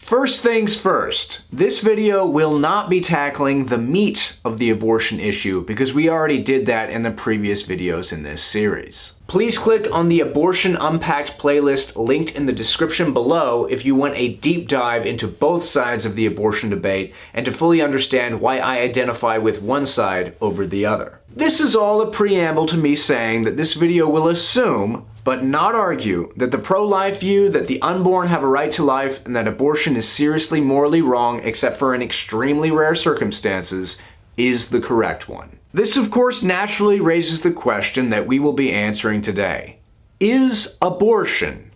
First things first, this video will not be tackling the meat of the abortion issue because we already did that in the previous videos in this series. Please click on the Abortion Unpacked playlist linked in the description below if you want a deep dive into both sides of the abortion debate and to fully understand why I identify with one side over the other. This is all a preamble to me saying that this video will assume, but not argue, that the pro-life view that the unborn have a right to life and that abortion is seriously morally wrong except for in extremely rare circumstances is the correct one. This, of course, naturally raises the question that we will be answering today. Is abortion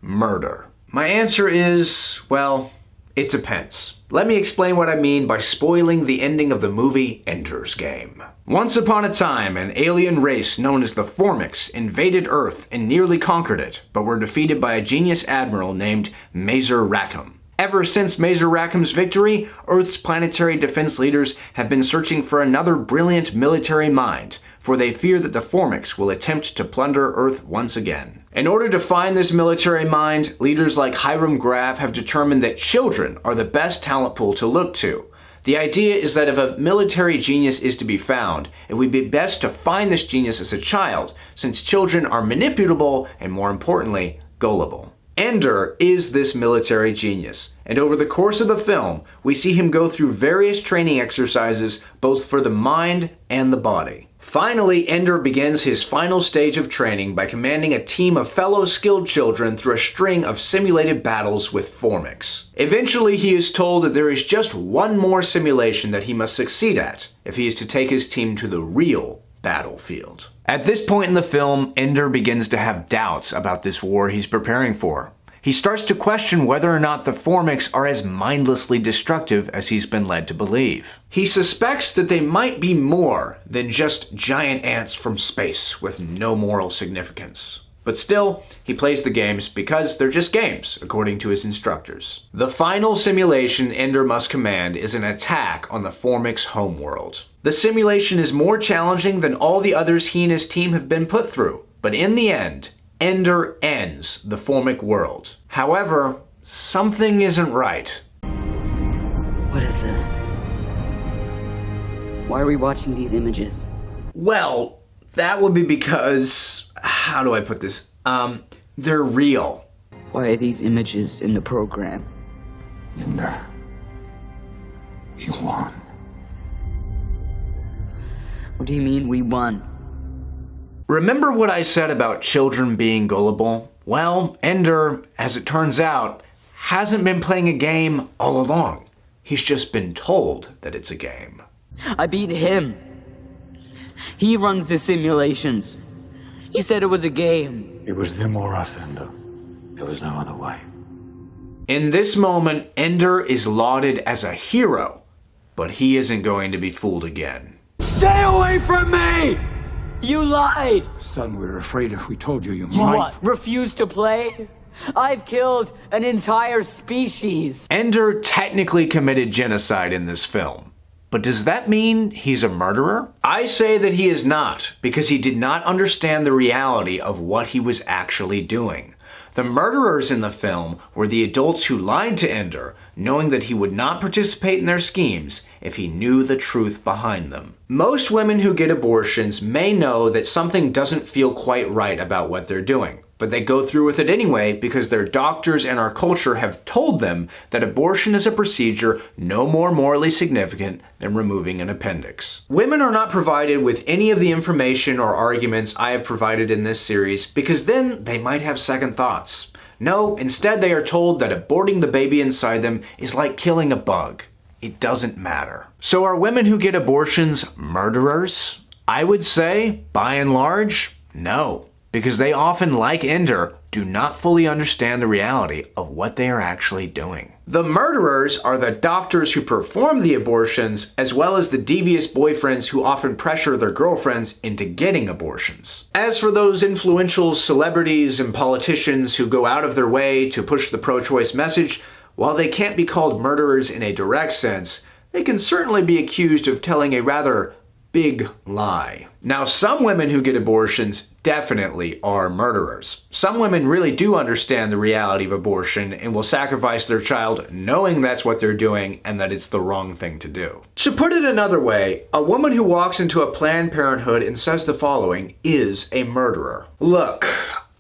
murder? My answer is, well, it depends. Let me explain what I mean by spoiling the ending of the movie Ender's Game. Once upon a time, an alien race known as the Formics invaded Earth and nearly conquered it, but were defeated by a genius admiral named Mazer Rackham. Ever since Mazer Rackham's victory, Earth's planetary defense leaders have been searching for another brilliant military mind, for they fear that the Formics will attempt to plunder Earth once again. In order to find this military mind, leaders like Hiram Graff have determined that children are the best talent pool to look to. The idea is that if a military genius is to be found, it would be best to find this genius as a child, since children are manipulable and, more importantly, gullible. Ender is this military genius, and over the course of the film, we see him go through various training exercises both for the mind and the body. Finally, Ender begins his final stage of training by commanding a team of fellow skilled children through a string of simulated battles with Formics. Eventually, he is told that there is just one more simulation that he must succeed at if he is to take his team to the real battlefield. At this point in the film, Ender begins to have doubts about this war he's preparing for. He starts to question whether or not the Formics are as mindlessly destructive as he's been led to believe. He suspects that they might be more than just giant ants from space with no moral significance. But still, he plays the games because they're just games, according to his instructors. The final simulation Ender must command is an attack on the Formics' homeworld. The simulation is more challenging than all the others he and his team have been put through, but in the end, Ender ends the Formic world. However, something isn't right. What is this? Why are we watching these images? Well, that would be because, how do I put this? They're real. Why are these images in the program? Ender, you won. What do you mean we won? Remember what I said about children being gullible? Well, Ender, as it turns out, hasn't been playing a game all along. He's just been told that it's a game. I beat him. He runs the simulations. He said it was a game. It was them or us, Ender. There was no other way. In this moment, Ender is lauded as a hero, but he isn't going to be fooled again. Stay away from me! You lied! Son, we were afraid if we told you, you You might... what, refuse to play? I've killed an entire species. Ender technically committed genocide in this film. But does that mean he's a murderer? I say that he is not, because he did not understand the reality of what he was actually doing. The murderers in the film were the adults who lied to Ender, knowing that he would not participate in their schemes if he knew the truth behind them. Most women who get abortions may know that something doesn't feel quite right about what they're doing, but they go through with it anyway because their doctors and our culture have told them that abortion is a procedure no more morally significant than removing an appendix. Women are not provided with any of the information or arguments I have provided in this series because then they might have second thoughts. No, instead they are told that aborting the baby inside them is like killing a bug. It doesn't matter. So are women who get abortions murderers? I would say, by and large, no. Because they often, like Ender, do not fully understand the reality of what they are actually doing. The murderers are the doctors who perform the abortions, as well as the devious boyfriends who often pressure their girlfriends into getting abortions. As for those influential celebrities and politicians who go out of their way to push the pro-choice message, while they can't be called murderers in a direct sense, they can certainly be accused of telling a rather big lie. Now, some women who get abortions definitely are murderers. Some women really do understand the reality of abortion and will sacrifice their child knowing that's what they're doing and that it's the wrong thing to do. To put it another way, a woman who walks into a Planned Parenthood and says the following is a murderer. Look,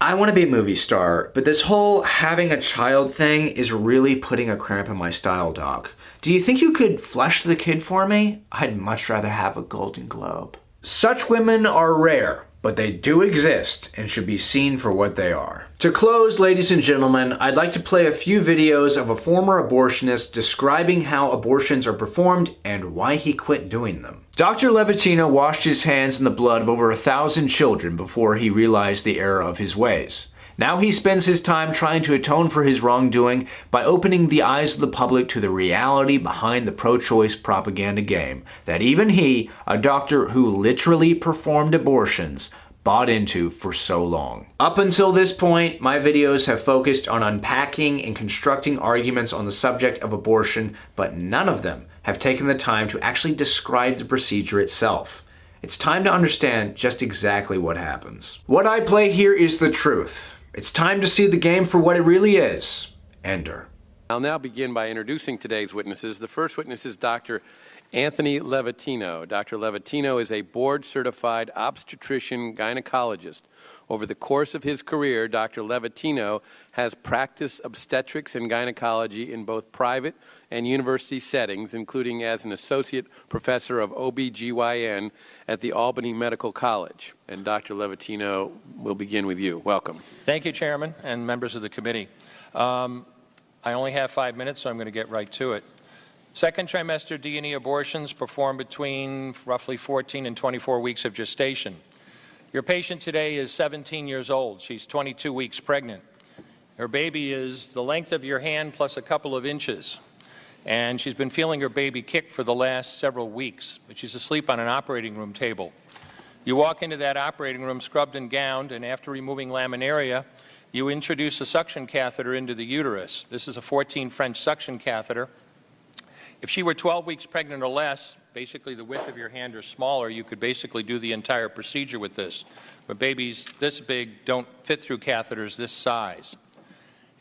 I want to be a movie star, but this whole having a child thing is really putting a cramp in my style, Doc. Do you think you could flesh the kid for me? I'd much rather have a Golden Globe. Such women are rare, but they do exist and should be seen for what they are. To close, ladies and gentlemen, I'd like to play a few videos of a former abortionist describing how abortions are performed and why he quit doing them. Dr. Levatino washed his hands in the blood of over 1,000 children before he realized the error of his ways. Now he spends his time trying to atone for his wrongdoing by opening the eyes of the public to the reality behind the pro-choice propaganda game that even he, a doctor who literally performed abortions, bought into for so long. Up until this point, my videos have focused on unpacking and constructing arguments on the subject of abortion, but none of them have taken the time to actually describe the procedure itself. It's time to understand just exactly what happens. What I play here is the truth. It's time to see the game for what it really is. Ender. I'll now begin by introducing today's witnesses. The first witness is Dr. Anthony Levatino. Dr. Levatino is a board-certified obstetrician gynecologist. Over the course of his career, Dr. Levatino has practiced obstetrics and gynecology in both private and university settings, including as an associate professor of OB/GYN at the Albany Medical College. And Dr. Levatino, we'll begin with you. Welcome. Thank you, Chairman and members of the committee. I only have 5 minutes, so I'm going to get right to it. Second trimester D&E abortions performed between roughly 14 and 24 weeks of gestation. Your patient today is 17 years old. She's 22 weeks pregnant. Her baby is the length of your hand plus a couple of inches. And she's been feeling her baby kick for the last several weeks, but she's asleep on an operating room table. You walk into that operating room scrubbed and gowned, and after removing laminaria, you introduce a suction catheter into the uterus. This is a 14 French suction catheter. If she were 12 weeks pregnant or less, basically the width of your hand or smaller, you could basically do the entire procedure with this. But babies this big don't fit through catheters this size.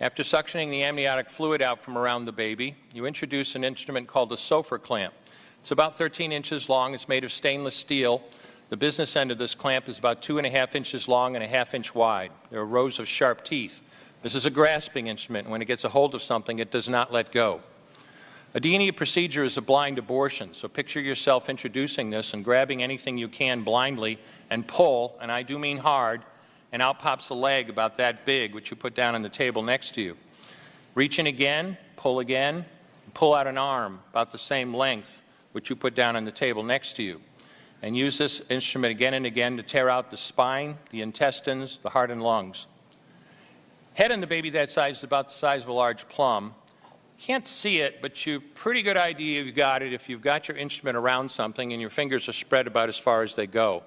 After suctioning the amniotic fluid out from around the baby, you introduce an instrument called a Sofer clamp. It's about 13 inches long. It's made of stainless steel. The business end of this clamp is about 2.5 inches long and a half-inch wide. There are rows of sharp teeth. This is a grasping instrument. When it gets a hold of something, it does not let go. A D&E procedure is a blind abortion, so picture yourself introducing this and grabbing anything you can blindly and pull, and I do mean hard, and out pops a leg about that big, which you put down on the table next to you. Reach in again, pull out an arm about the same length, which you put down on the table next to you. And use this instrument again and again to tear out the spine, the intestines, the heart and lungs. Head on the baby that size is about the size of a large plum. Can't see it, but you pretty good idea you've got it if you've got your instrument around something and your fingers are spread about as far as they go.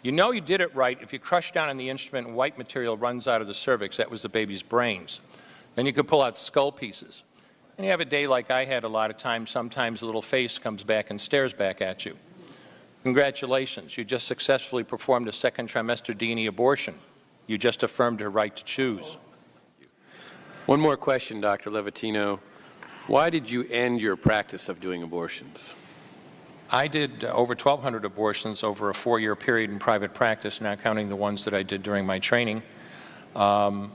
You know you did it right if you crush down on the instrument and white material runs out of the cervix. That was the baby's brains. Then you could pull out skull pieces. And you have a day like I had a lot of times, sometimes a little face comes back and stares back at you. Congratulations, you just successfully performed a second trimester D&E abortion. You just affirmed her right to choose. One more question, Dr. Levatino. Why did you end your practice of doing abortions? I did over 1,200 abortions over a 4-year period in private practice, not counting the ones that I did during my training. I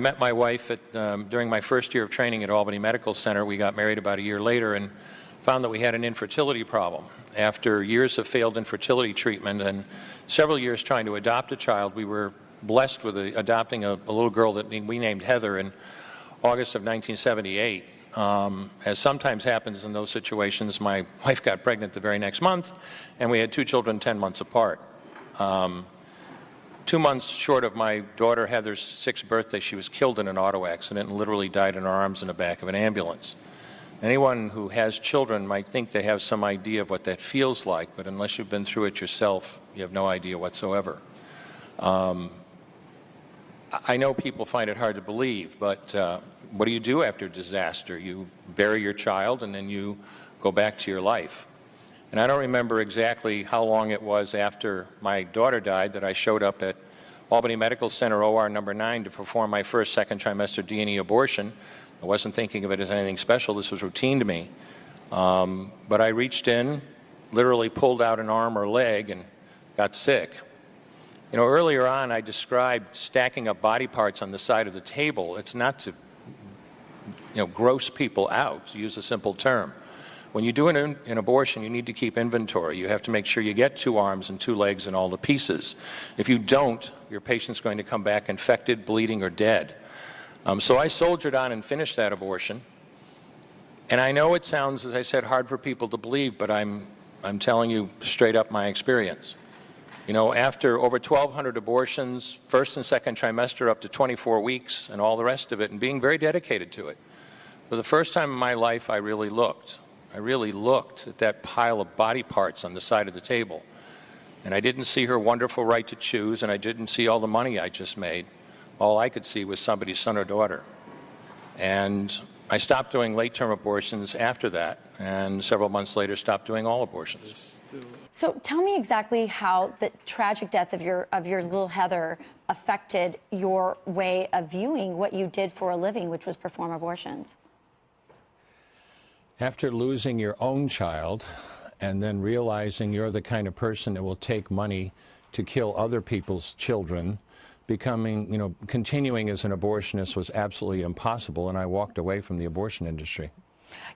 met my wife during my first year of training at Albany Medical Center. We got married about a year later and found that we had an infertility problem. After years of failed infertility treatment and several years trying to adopt a child, we were blessed with adopting a little girl that we named Heather in August of 1978. As sometimes happens in those situations, my wife got pregnant the very next month, and we had 2 children 10 months apart. 2 months short of my daughter Heather's 6th birthday, she was killed in an auto accident and literally died in her arms in the back of an ambulance. Anyone who has children might think they have some idea of what that feels like, but unless you've been through it yourself, you have no idea whatsoever. I know people find it hard to believe, but what do you do after disaster? You bury your child and then you go back to your life. And I don't remember exactly how long it was after my daughter died that I showed up at Albany Medical Center OR number 9 to perform my first second trimester D&E abortion. I wasn't thinking of it as anything special. This was routine to me. But I reached in, literally pulled out an arm or leg, and got sick. You know, earlier on I described stacking up body parts on the side of the table. It's not to, gross people out, to use a simple term. When you do an abortion, you need to keep inventory. You have to make sure you get 2 arms and 2 legs and all the pieces. If you don't, your patient's going to come back infected, bleeding, or dead. So I soldiered on and finished that abortion. And I know it sounds, as I said, hard for people to believe, but I'm telling you straight up my experience. You know, after over 1,200 abortions, first and second trimester up to 24 weeks and all the rest of it, and being very dedicated to it, for the first time in my life, I really looked. I really looked at that pile of body parts on the side of the table. And I didn't see her wonderful right to choose, and I didn't see all the money I just made. All I could see was somebody's son or daughter. And I stopped doing late-term abortions after that, and several months later stopped doing all abortions. So tell me exactly how the tragic death of your little Heather affected your way of viewing what you did for a living, which was perform abortions. After losing your own child and then realizing you're the kind of person that will take money to kill other people's children, continuing as an abortionist was absolutely impossible, and I walked away from the abortion industry.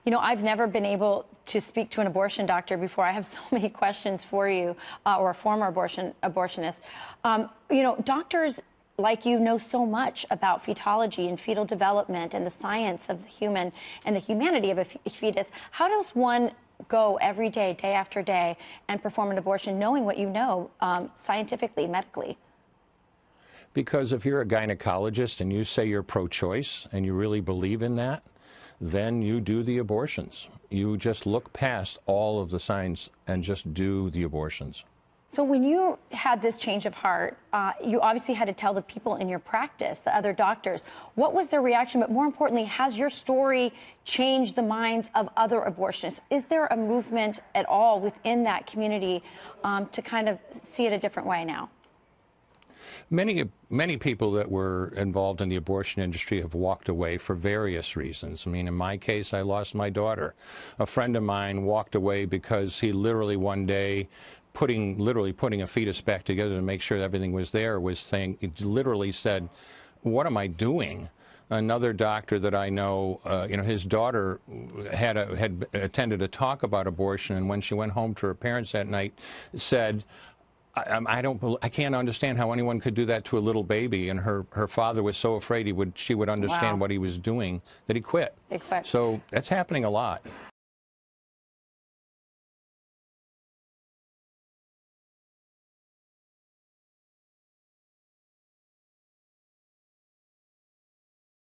You know, I've never been able to speak to an abortion doctor before. I have so many questions for you, or a former abortionist. Doctors like you know so much about fetology and fetal development and the science of the human and the humanity of a fetus. How does one go every day, day after day, and perform an abortion knowing what you know scientifically, medically? Because if you're a gynecologist and you say you're pro-choice and you really believe in that, then you do the abortions. You just look past all of the science and just do the abortions. So when you had this change of heart, you obviously had to tell the people in your practice, the other doctors. What was their reaction? But more importantly, has your story changed the minds of other abortionists? Is there a movement at all within that community to kind of see it a different way now? Many people that were involved in the abortion industry have walked away for various reasons. I mean, in my case, I lost my daughter. A friend of mine walked away because he literally one day, putting a fetus back together to make sure everything was there, he literally said, "What am I doing?" Another doctor that I know, his daughter had attended a talk about abortion, and when she went home to her parents that night, said, I can't understand how anyone could do that to a little baby. And her father was so afraid she would understand what he was doing that he quit. Big quit. So that's happening a lot.